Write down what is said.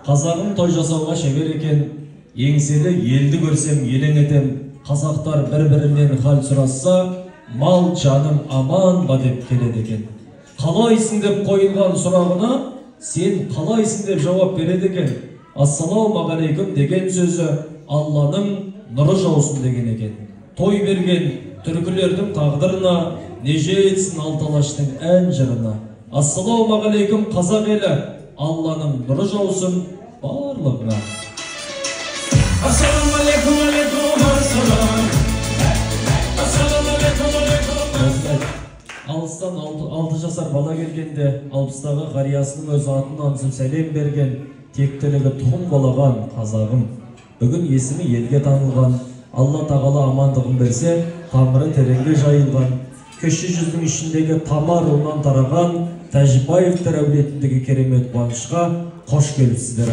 Қазағым той жасауға шебер екен, еңселі елді көрсем елең етем. Қазақтар бір-бірінен хал сұрасса, мал жаным аман ба деп келеді екен. Қалайсың деп қойылған сұрағына, сен қалайсың деп жауап береді екен. Ассалаумағалейкум деген сөзі Алланың нұры жаусын деген екен. Той берген түркілердің тағдырына, неже етсін алталаштың ән жырына. Ассалаумағалейкум қазақ елі, Алланың нұры жаусын барлығына. Ассалаумағалейкум, алейкум ассалам. Алыстан 6 жасар бала келгенде, алпыстағы қариясының өз атынан сәлем берген, тектілігі тұқым болаған қазағым. Бүгін есімі елге танылған, Алла тағала амандығын берсе, тамыры тереңге жайылған, кіші жүздің ішіндегі Тамар руынан тараған Тәжібаевтар әулетіндегі керемет қуанышқа қош келіпсіздер.